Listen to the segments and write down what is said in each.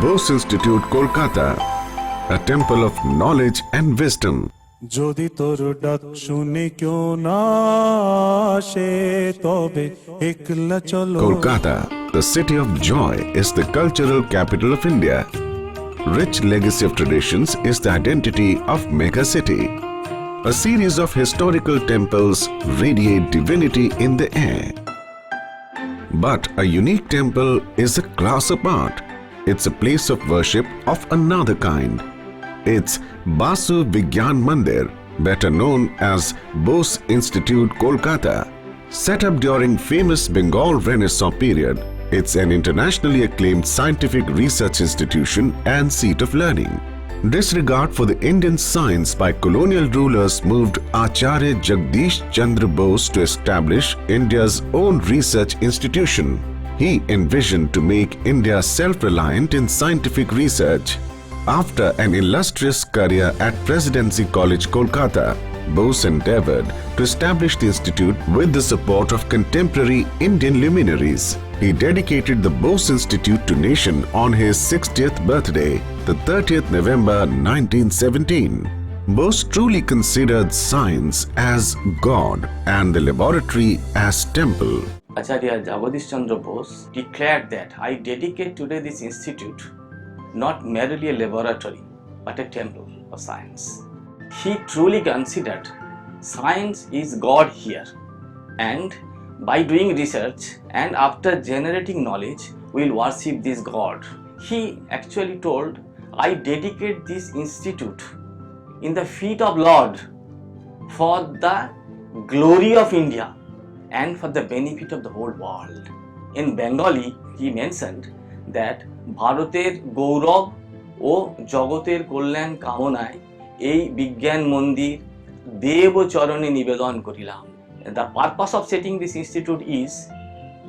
Bose Institute, Kolkata, a temple of knowledge and wisdom. যদি তোর ডাক শুনে কেউ না আসে তবে একলা চলো Kolkata, the city of joy, is the cultural capital of India. Rich legacy of traditions is the identity of mega city. A series of historical temples radiate divinity in the air. But a unique temple is a class apart. It's a place of worship of another kind. It's Basu Vigyan Mandir, better known as Bose Institute, Kolkata. Set up during famous Bengal Renaissance period, it's an internationally acclaimed scientific research institution and seat of learning. Disregard for the Indian science by colonial rulers moved Acharya Jagdish Chandra Bose to establish India's own research institution. He envisioned to make India self-reliant in scientific research. After an illustrious career at Presidency College, Kolkata, Bose endeavored to establish the institute with the support of contemporary Indian luminaries. He dedicated the Bose Institute to nation on his 60th birthday, the 30th November 1917. Bose truly considered science as God and the laboratory as temple. Acharya Jagdish Chandra Bose declared that I dedicate today this institute not merely a laboratory but a temple of science. He truly considered science is God here, and by doing research and after generating knowledge we will worship this God. He actually told, I dedicate this institute in the feet of Lord for the glory of India and for the benefit of the whole world. In Bengali he mentioned that ভারতের গৌরব ও জগতের কল্যাণ কামনায় এই বিজ্ঞান মন্দির দেব চরণে নিবেদন করিলাম. The purpose of setting this institute is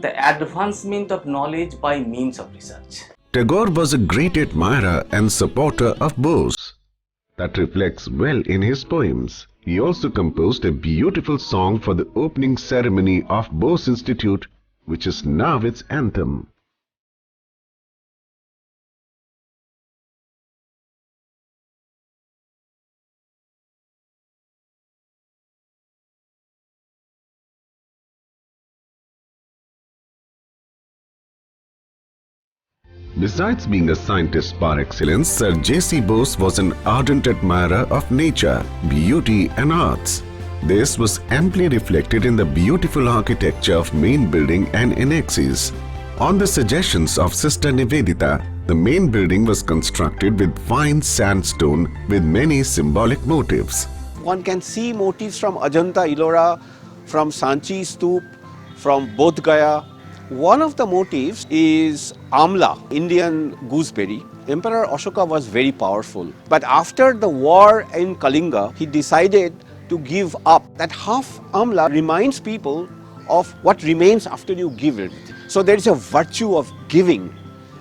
the advancement of knowledge by means of research. Tagore was a great admirer and supporter of Bose. That reflects well in his poems. He also composed a beautiful song for the opening ceremony of Bose Institute, which is now its anthem. Besides being a scientist par excellence, Sir J.C. Bose was an ardent admirer of nature, beauty and arts. This was amply reflected in the beautiful architecture of main building and annexes. On the suggestions of Sister Nivedita, the main building was constructed with fine sandstone with many symbolic motifs. One can see motifs from Ajanta Ellora, from Sanchi Stoop, from Bodh Gaya. One of the motifs is Amla, Indian gooseberry. Emperor Ashoka was very powerful. But after the war in Kalinga, he decided to give up. That half Amla reminds people of what remains after you give it. So there is a virtue of giving,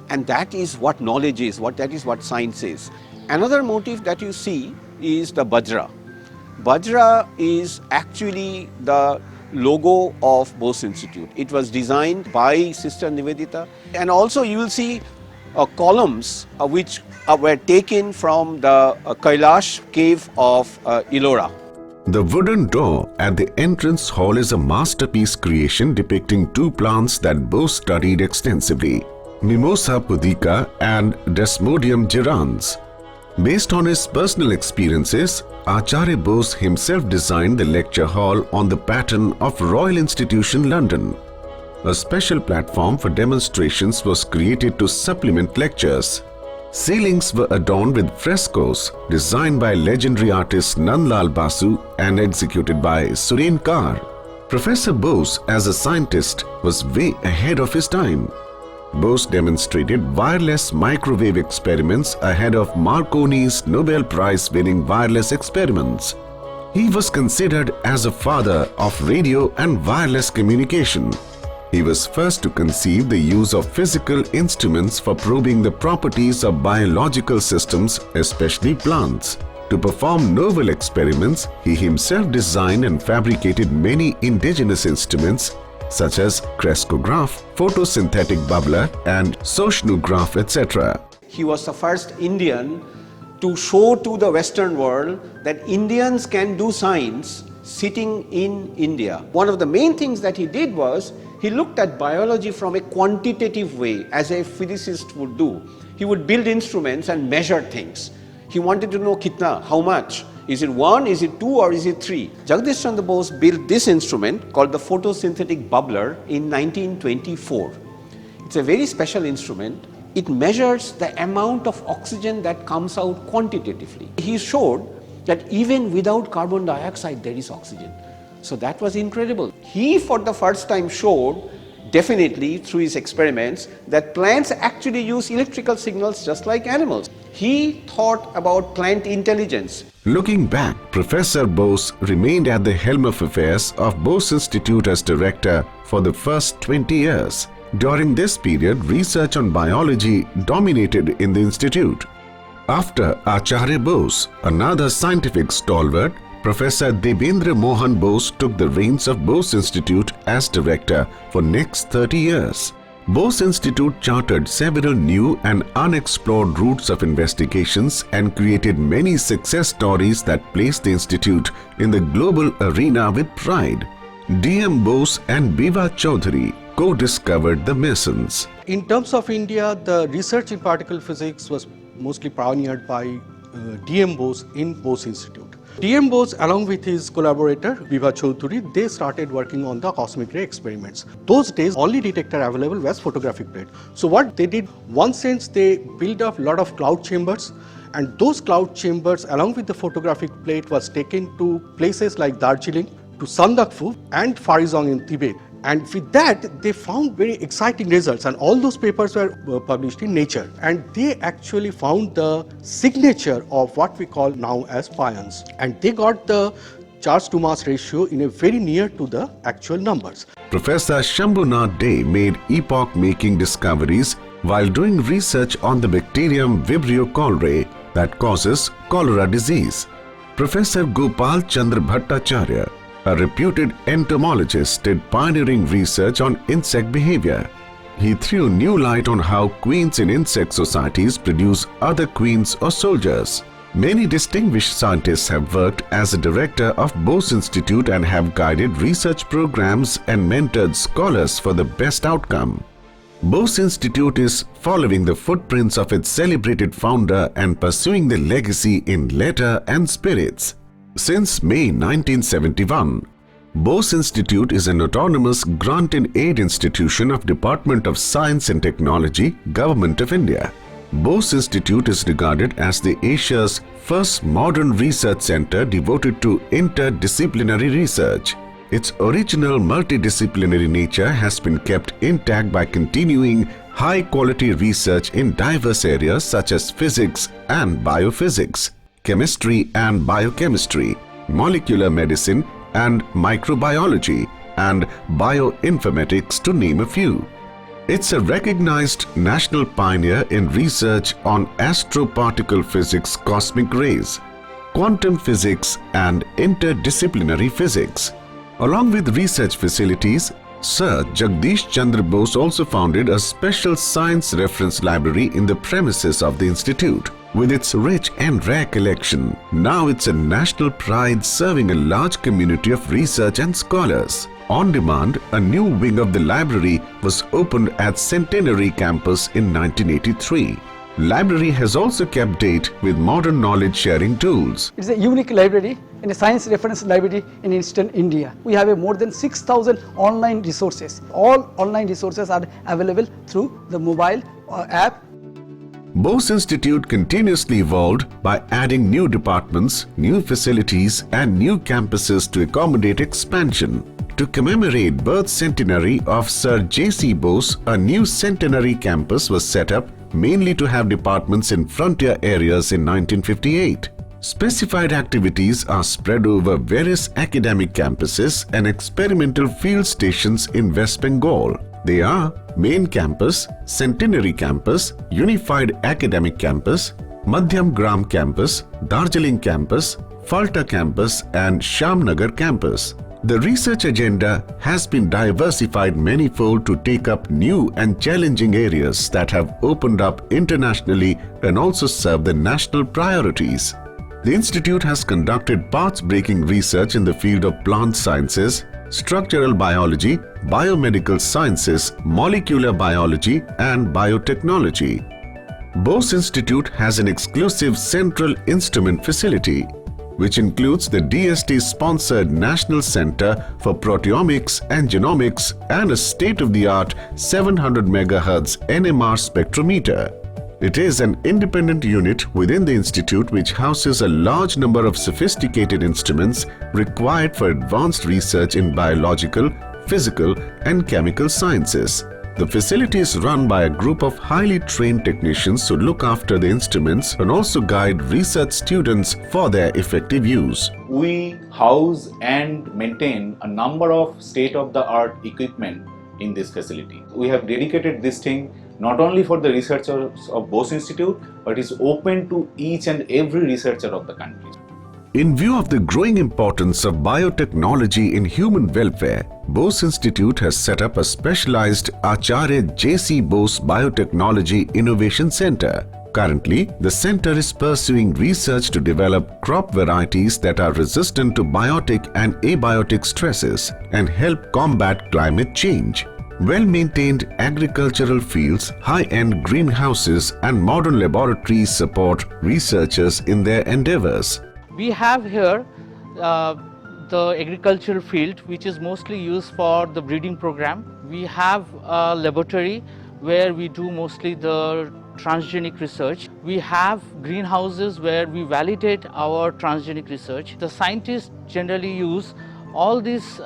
and that is what knowledge is, that is what science is. Another motif that you see is the Bajra. Bajra is actually the logo of Bose Institute. It was designed by Sister Nivedita, and also you will see columns which were taken from the Kailash cave of Ellora. The wooden door at the entrance hall is a masterpiece creation depicting two plants that Bose studied extensively, Mimosa pudica and Desmodium gyrans. Based on his personal experiences, Acharya Bose himself designed the lecture hall on the pattern of Royal Institution, London. A special platform for demonstrations was created to supplement lectures. Ceilings were adorned with frescoes designed by legendary artist Nandlal Basu and executed by Suren Kar. Professor Bose, as a scientist, was way ahead of his time. Bose demonstrated wireless microwave experiments ahead of Marconi's Nobel Prize-winning wireless experiments. He was considered as a father of radio and wireless communication. He was first to conceive the use of physical instruments for probing the properties of biological systems, especially plants. To perform novel experiments, he himself designed and fabricated many indigenous instruments such as crescograph, photosynthetic bubbler and soshnograph, etc. he was the first Indian to show to the Western world that Indians can do science sitting in India. One of the main things that he did was he looked at biology from a quantitative way, as a physicist would do. He would build instruments and measure things. He wanted to know kitna, how much. Is it 1, is it 2, or is it 3? Jagdish Chandra Bose built this instrument called the photosynthetic bubbler in 1924. It's a very special instrument. It measures the amount of oxygen that comes out quantitatively. He showed that even without carbon dioxide there is oxygen. So that was incredible. He for the first time showed, definitely through his experiments, that plants actually use electrical signals just like animals. He thought about plant intelligence. Looking back, Professor Bose remained at the helm of affairs of Bose Institute as director for the first 20 years. During this period, research on biology dominated in the institute. After Acharya Bose, another scientific stalwart, Professor Devendra Mohan Bose took the reins of Bose Institute as director for next 30 years. Bose Institute charted several new and unexplored routes of investigations and created many success stories that placed the institute in the global arena with pride. D.M. Bose and Biva Chaudhary co-discovered the mesons. In terms of India, the research in particle physics was mostly pioneered by D.M. Bose in Bose Institute. D.M. Bose, along with his collaborator Biva Chaudhary, they started working on the cosmic ray experiments. Those days, only detector available was photographic plate. So what they did, one sense they built up a lot of cloud chambers, and those cloud chambers along with the photographic plate was taken to places like Darjeeling, to Sandakphu and Farizhong in Tibet. And with that, they found very exciting results, and all those papers were published in Nature. And they actually found the signature of what we call now as pions. And they got the charge to mass ratio in a very near to the actual numbers. Professor Shambhunath Dey made epoch-making discoveries while doing research on the bacterium Vibrio cholerae that causes cholera disease. Professor Gopal Chandra Bhattacharya, a reputed entomologist, did pioneering research on insect behavior. He threw new light on how queens in insect societies produce other queens or soldiers. Many distinguished scientists have worked as a director of Bose Institute and have guided research programs and mentored scholars for the best outcome. Bose Institute is following the footprints of its celebrated founder and pursuing the legacy in letter and spirits. Since May 1971, Bose Institute is an autonomous grant and aid institution of Department of Science and Technology, Government of India. Bose Institute is regarded as the Asia's first modern research center devoted to interdisciplinary research. Its original multidisciplinary nature has been kept intact by continuing high-quality research in diverse areas such as physics and biophysics, chemistry and biochemistry, molecular medicine and microbiology, and bioinformatics, to name a few. It's a recognized national pioneer in research on astroparticle physics, cosmic rays, quantum physics and interdisciplinary physics. Along with research facilities, Sir Jagdish Chandra Bose also founded a special science reference library in the premises of the institute. With its rich and rare collection, now it's a national pride serving a large community of research and scholars. On demand, a new wing of the library was opened at Centenary Campus in 1983. Library has also kept date with modern knowledge sharing tools. It's a unique library and a science reference library in Eastern India. We have more than 6,000 online resources. All online resources are available through the mobile app. Bose Institute continuously evolved by adding new departments, new facilities and new campuses to accommodate expansion. To commemorate birth centenary of Sir J.C. Bose, a new centenary campus was set up mainly to have departments in frontier areas in 1958. Specified activities are spread over various academic campuses and experimental field stations in West Bengal. They are Main Campus, Centenary Campus, Unified Academic Campus, Madhyam Gram Campus, Darjeeling Campus, Falta Campus and Shamnagar Campus. The research agenda has been diversified manifold to take up new and challenging areas that have opened up internationally and also serve the national priorities. The institute has conducted path-breaking research in the field of plant sciences, structural biology, biomedical sciences, molecular biology, and biotechnology. Bose Institute has an exclusive central instrument facility, which includes the DST-sponsored National Center for Proteomics and Genomics and a state-of-the-art 700 MHz NMR spectrometer. It is an independent unit within the institute which houses a large number of sophisticated instruments required for advanced research in biological, physical, and chemical sciences. The facility is run by a group of highly trained technicians who look after the instruments and also guide research students for their effective use. We house and maintain a number of state-of-the-art equipment in this facility. We have dedicated this thing not only for the researchers of Bose Institute, but is open to each and every researcher of the country. In view of the growing importance of biotechnology in human welfare, Bose Institute has set up a specialized Acharya J.C. Bose Biotechnology Innovation Center. Currently, the center is pursuing research to develop crop varieties that are resistant to biotic and abiotic stresses and help combat climate change. Well-maintained agricultural fields, high-end greenhouses, and modern laboratories support researchers in their endeavors. We have here the agricultural field, which is mostly used for the breeding program. We have a laboratory where we do mostly the transgenic research. We have greenhouses where we validate our transgenic research. The scientists generally use all this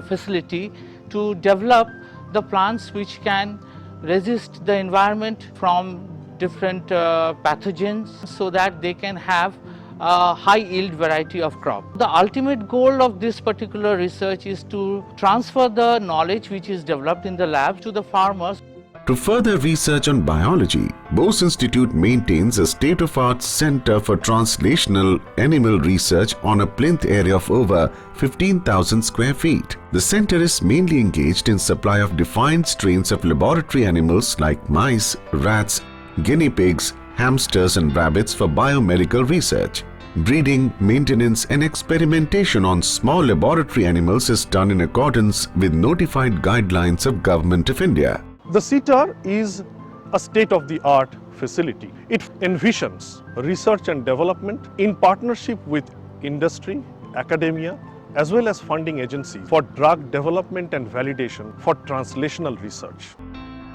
facility to develop the plants which can resist the environment from different pathogens so that they can have a high yield variety of crop. The ultimate goal of this particular research is to transfer the knowledge which is developed in the lab to the farmers. To further research on biology, Bose Institute maintains a state-of-art Center for Translational Animal Research on a plinth area of over 15,000 square feet. The center is mainly engaged in supply of defined strains of laboratory animals like mice, rats, guinea pigs, hamsters and rabbits for biomedical research. Breeding, maintenance and experimentation on small laboratory animals is done in accordance with notified guidelines of Government of India. The CTAR is a state-of-the-art facility. It envisions research and development in partnership with industry, academia, as well as funding agencies for drug development and validation for translational research.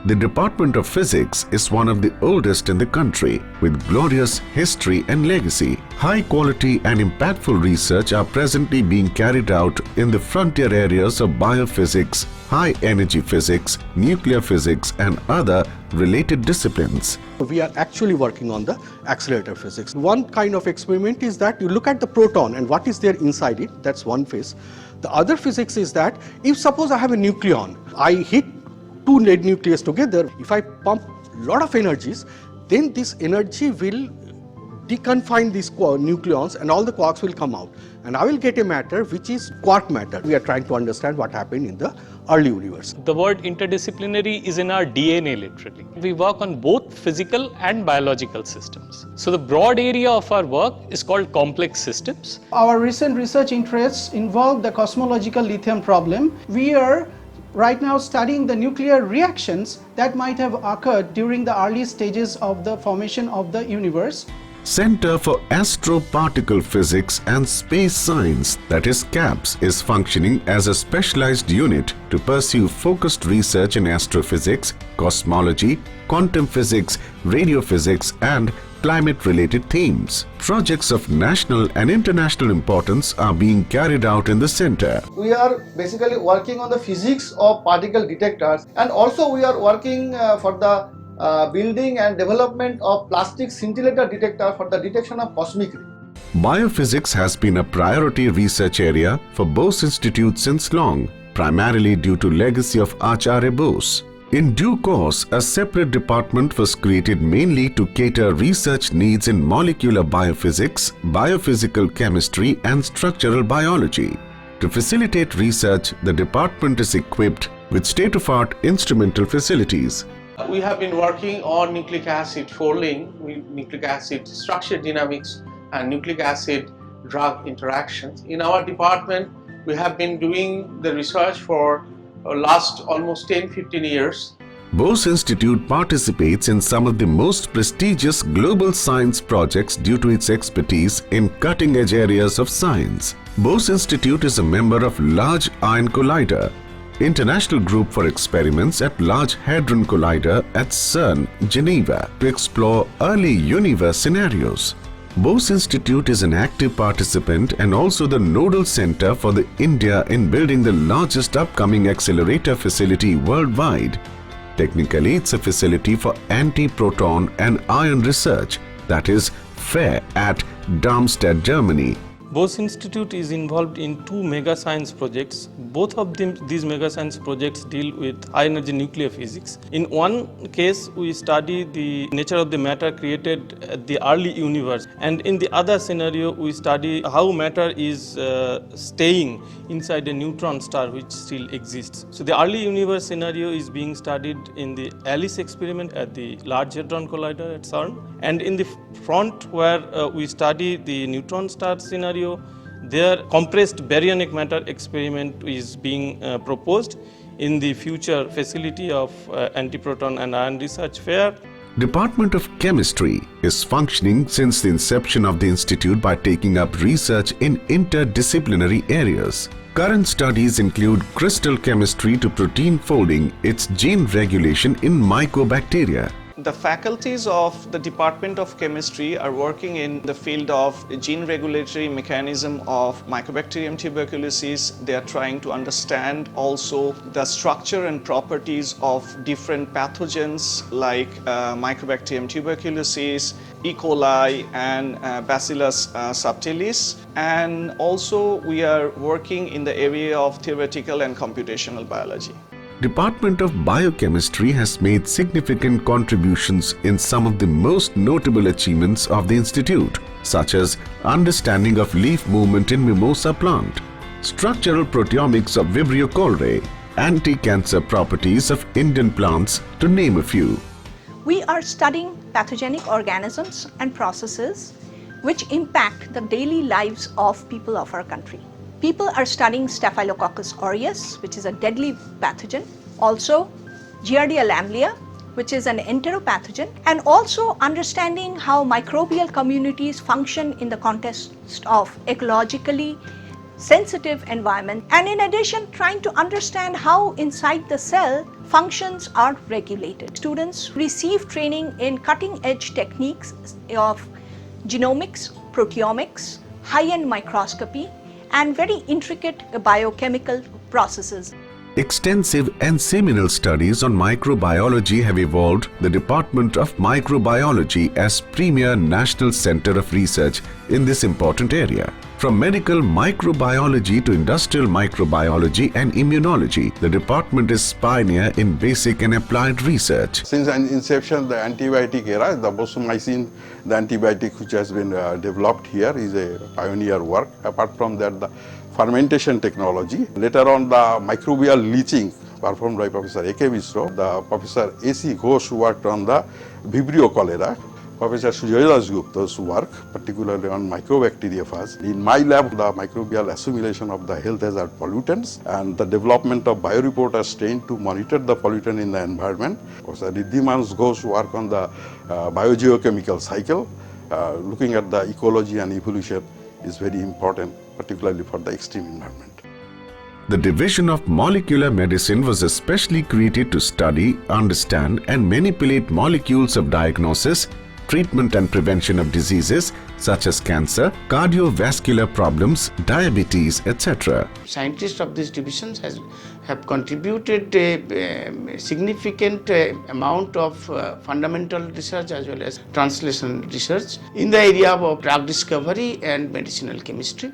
The Department of Physics is one of the oldest in the country, with glorious history and legacy. High quality and impactful research are presently being carried out in the frontier areas of biophysics, high energy physics, nuclear physics and other related disciplines. We are actually working on the accelerator physics. One kind of experiment is that you look at the proton and what is there inside it, that's one phase. The other physics is that if suppose I have a nucleon, I hit two lead nucleus together, if I pump a lot of energies, then this energy will deconfine these nucleons and all the quarks will come out. And I will get a matter which is quark matter. We are trying to understand what happened in the early universe. The word interdisciplinary is in our DNA literally. We work on both physical and biological systems. So the broad area of our work is called complex systems. Our recent research interests involve the cosmological lithium problem. We are right now studying the nuclear reactions that might have occurred during the early stages of the formation of the universe. Center for Astroparticle Physics and Space Science, that is CAPS, is functioning as a specialized unit to pursue focused research in astrophysics, cosmology, quantum physics, radiophysics and climate-related themes. Projects of national and international importance are being carried out in the center. We are basically working on the physics of particle detectors, and also we are working for the building and development of plastic scintillator detector for the detection of cosmic rays. Biophysics has been a priority research area for Bose Institute since long, primarily due to legacy of Acharya Bose. In due course, a separate department was created mainly to cater research needs in molecular biophysics, biophysical chemistry and structural biology. To facilitate research, the department is equipped with state-of-art instrumental facilities. We have been working on nucleic acid folding, nucleic acid structure dynamics and nucleic acid drug interactions. In our department, we have been doing the research for last almost 10-15 years. Bose Institute participates in some of the most prestigious global science projects due to its expertise in cutting-edge areas of science. Bose Institute is a member of Large Iron Collider, International Group for Experiments at Large Hadron Collider at CERN, Geneva, to explore early universe scenarios. Bose Institute is an active participant and also the nodal center for India in building the largest upcoming accelerator facility worldwide. Technically, it's a facility for anti-proton and ion research, that is, FAIR at Darmstadt, Germany. Bose Institute is involved in two mega science projects. Both of these mega science projects deal with high energy nuclear physics. In one case, we study the nature of the matter created at the early universe, and in the other scenario, we study how matter is staying inside a neutron star which still exists. So the early universe scenario is being studied in the ALICE experiment at the Large Hadron Collider at CERN, and in the front where we study the neutron star scenario, their compressed baryonic matter experiment is being proposed in the future facility of anti-proton and ion research FAIR. Department of Chemistry is functioning since the inception of the institute by taking up research in interdisciplinary areas. Current studies include crystal chemistry to protein folding, its gene regulation in mycobacteria. The faculties of the Department of Chemistry are working in the field of gene regulatory mechanism of Mycobacterium tuberculosis. They are trying to understand also the structure and properties of different pathogens like Mycobacterium tuberculosis, E. coli and Bacillus subtilis. And also we are working in the area of theoretical and computational biology. Department of Biochemistry has made significant contributions in some of the most notable achievements of the institute, such as understanding of leaf movement in mimosa plant, structural proteomics of Vibrio cholerae, anti-cancer properties of Indian plants, to name a few. We are studying pathogenic organisms and processes which impact the daily lives of people of our country. People are studying Staphylococcus aureus, which is a deadly pathogen, also Giardia lamblia, which is an enteropathogen, and also understanding how microbial communities function in the context of ecologically sensitive environment, and in addition trying to understand how inside the cell functions are regulated. Students receive training in cutting-edge techniques of genomics, proteomics, high-end microscopy, and very intricate biochemical processes. Extensive and seminal studies on microbiology have evolved the Department of Microbiology as premier national center of research in this important area. From medical microbiology to industrial microbiology and immunology, the department is pioneer in basic and applied research. Since inception, the antibiotic era, the bosomycin, the antibiotic which has been developed here is a pioneer work. Apart from that, the fermentation technology. Later on, the microbial leaching performed by Professor A.K. Mishra. The Professor A.C. Ghosh worked on the Vibrio cholera. Professor Sujoy Dasgupta's work, particularly on mycobacteriophage. In my lab, the microbial assimilation of the health hazard pollutants and the development of bioreporter strain to monitor the pollutant in the environment. Professor Riddhiman Ghosh's work on the biogeochemical cycle, looking at the ecology and evolution is very important, particularly for the extreme environment. The division of molecular medicine was especially created to study, understand, and manipulate molecules of diagnosis, treatment and prevention of diseases such as cancer, cardiovascular problems, diabetes, etc. Scientists of these divisions have contributed a significant amount of fundamental research as well as translation research in the area of drug discovery and medicinal chemistry.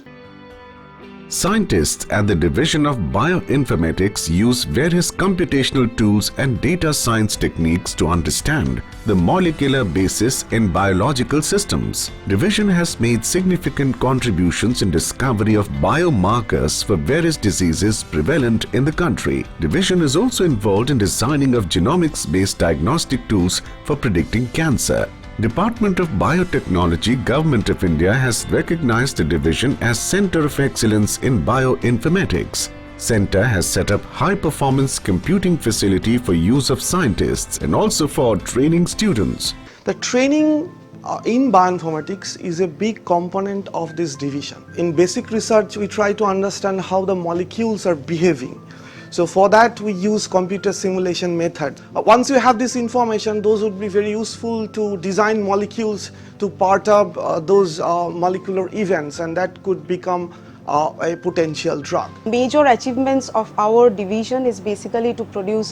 Scientists at the Division of Bioinformatics use various computational tools and data science techniques to understand the molecular basis in biological systems. Division has made significant contributions in discovery of biomarkers for various diseases prevalent in the country. Division is also involved in designing of genomics-based diagnostic tools for predicting cancer. Department of Biotechnology, Government of India has recognized the division as Center of Excellence in Bioinformatics. Center has set up high-performance computing facility for use of scientists and also for training students. The training in bioinformatics is a big component of this division. In basic research, we try to understand how the molecules are behaving. So for that we use computer simulation method. Once you have this information, those would be very useful to design molecules to perturb those molecular events, and that could become a potential drug. Major achievements of our division is basically to produce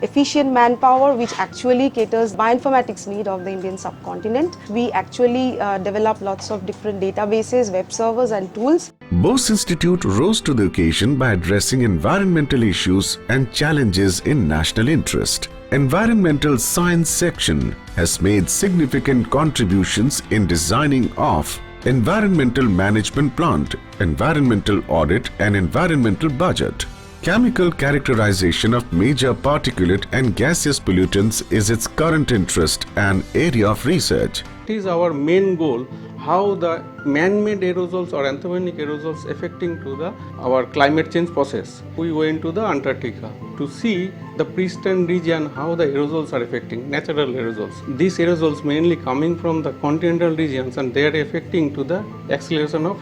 efficient manpower which actually caters bioinformatics need of the Indian subcontinent. We actually develop lots of different databases, web servers and tools. Bose Institute rose to the occasion by addressing environmental issues and challenges in national interest. Environmental Science section has made significant contributions in designing of environmental management plant, environmental audit and environmental budget. Chemical characterization of major particulate and gaseous pollutants is its current interest and area of research. It is our main goal how the man-made aerosols or anthropogenic aerosols affecting to our climate change process. We went to the Antarctica to see the pristine region, how the aerosols are affecting, natural aerosols. These aerosols mainly coming from the continental regions and they are affecting to the acceleration of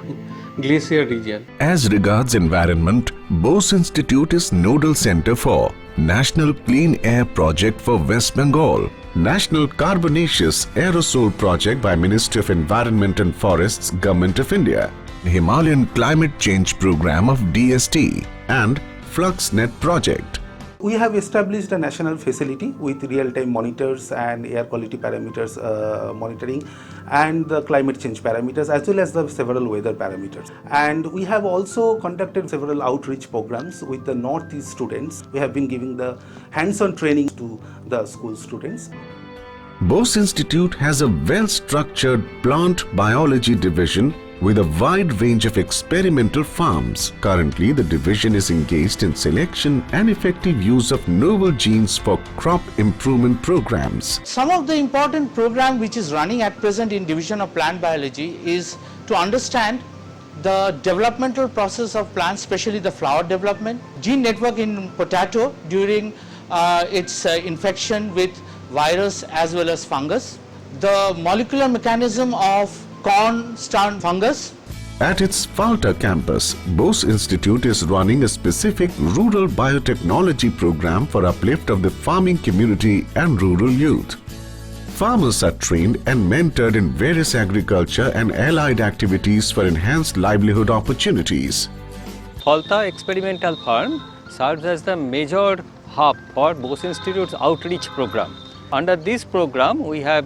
glacier region. As regards environment, Bose Institute is nodal center for National Clean Air Project for West Bengal, National Carbonaceous Aerosol Project by Ministry of Environment and Forests, Government of India, Himalayan Climate Change Program of DST and FluxNet Project. We have established a national facility with real-time monitors and air quality parameters monitoring and the climate change parameters as well as the several weather parameters. And we have also conducted several outreach programs with the Northeast students. We have been giving the hands-on training to the school students. Bose Institute has a well-structured plant biology division with a wide range of experimental farms. Currently, the division is engaged in selection and effective use of novel genes for crop improvement programs. Some of the important program which is running at present in Division of Plant Biology is to understand the developmental process of plants, especially the flower development, gene network in potato during its infection with virus as well as fungus, the molecular mechanism of corn stunt fungus. At its Falta campus, Bose Institute is running a specific rural biotechnology program for uplift of the farming community and rural youth. Farmers are trained and mentored in various agriculture and allied activities for enhanced livelihood opportunities. Falta Experimental Farm serves as the major hub for Bose Institute's outreach program. Under this program, we have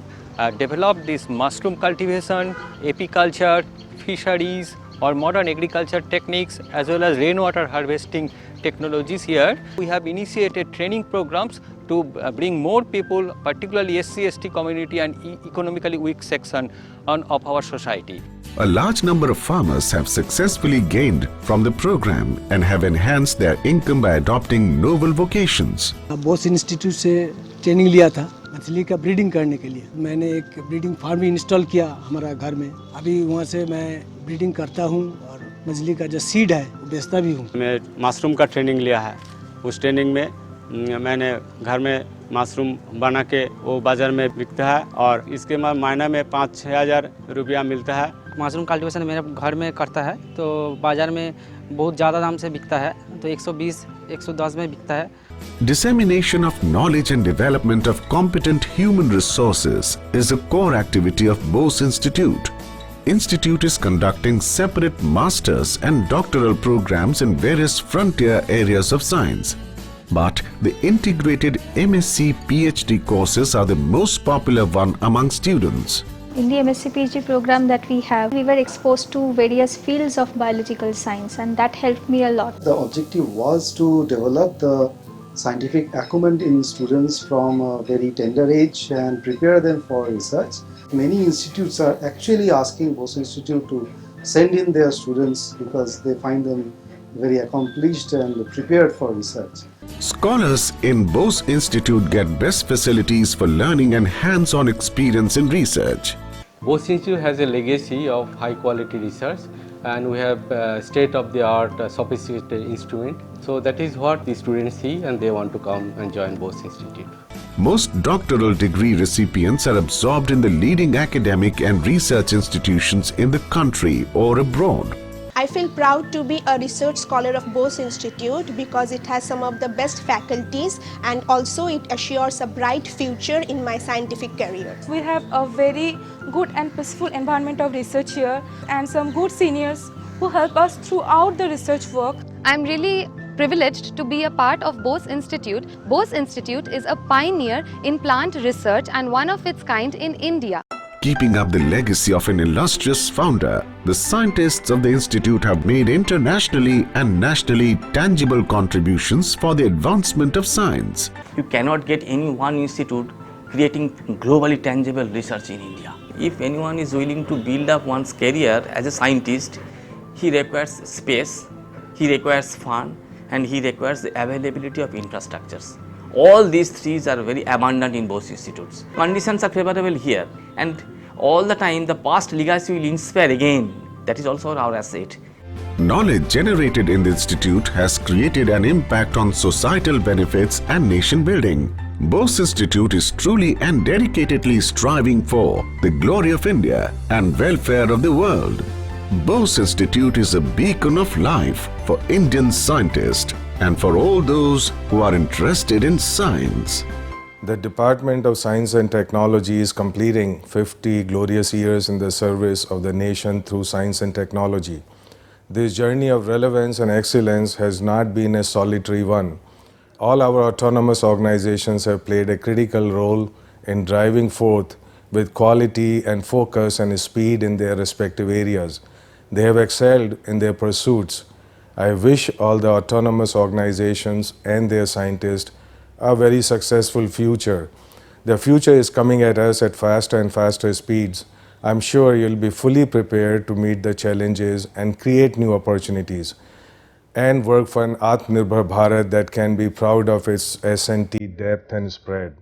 developed this mushroom cultivation, apiculture, fisheries or modern agriculture techniques as well as rainwater harvesting technologies here. We have initiated training programs to bring more people, particularly SC/ST community and economically weak section of our society. A large number of farmers have successfully gained from the program and have enhanced their income by adopting novel vocations. Bose institute से training लिया था मछली का breeding करने के लिए। मैंने एक ब्रीडिंग फार्म भी इंस्टॉल किया हमारा घर में। अभी वहाँ से मैं ब्रीडिंग करता हूँ और मछली का जो सीड है वो बेचता भी हूँ। मैं मशरूम का ट्रेनिंग लिया है। उस ट्रेनिंग में मैंने घर में मशरूम बना के वो बाज़ार में बिकता है और इसके महीना में 5-6 हज़ार रुपया मिलता है। मशरूम कल्टीवेशन मेरे घर में करता है तो बाज़ार में बहुत ज़्यादा दाम से बिकता है तो 120-110 में बिकता है। Dissemination of knowledge and development of competent human resources is a core activity of Bose Institute. Institute is conducting separate masters and doctoral programs in various frontier areas of science. But the integrated MSc PhD courses are the most popular one among students. In the MSc PhD program that we have, we were exposed to various fields of biological science, and that helped me a lot. The objective was to develop the scientific acumen in students from a very tender age and prepare them for research. Many institutes are actually asking Bose Institute to send in their students because they find them very accomplished and prepared for research. Scholars in Bose Institute get best facilities for learning and hands-on experience in research. Bose Institute has a legacy of high quality research, and we have state-of-the-art sophisticated instrument. So that is what the students see, and they want to come and join Bose Institute. Most doctoral degree recipients are absorbed in the leading academic and research institutions in the country or abroad. I feel proud to be a research scholar of Bose Institute because it has some of the best faculties, and also it assures a bright future in my scientific career. We have a very good and peaceful environment of research here, and some good seniors who help us throughout the research work. I'm really privileged to be a part of Bose Institute. Bose Institute is a pioneer in plant research and one of its kind in India. Keeping up the legacy of an illustrious founder, the scientists of the institute have made internationally and nationally tangible contributions for the advancement of science. You cannot get any one institute creating globally tangible research in India. If anyone is willing to build up one's career as a scientist, he requires space, he requires fund, and he requires the availability of infrastructures. All these three are very abundant in Bose Institutes. Conditions are favorable here, and all the time the past legacy will inspire again. That is also our asset. Knowledge generated in the institute has created an impact on societal benefits and nation building. Bose Institute is truly and dedicatedly striving for the glory of India and welfare of the world. Bose Institute is a beacon of life for Indian scientists and for all those who are interested in science. The Department of Science and Technology is completing 50 glorious years in the service of the nation through science and technology. This journey of relevance and excellence has not been a solitary one. All our autonomous organizations have played a critical role in driving forth with quality and focus and speed in their respective areas. They have excelled in their pursuits. I wish all the autonomous organizations and their scientists a very successful future. The future is coming at us at faster and faster speeds. I'm sure you'll be fully prepared to meet the challenges and create new opportunities and work for an Atmanirbhar Bharat that can be proud of its S&T depth and spread.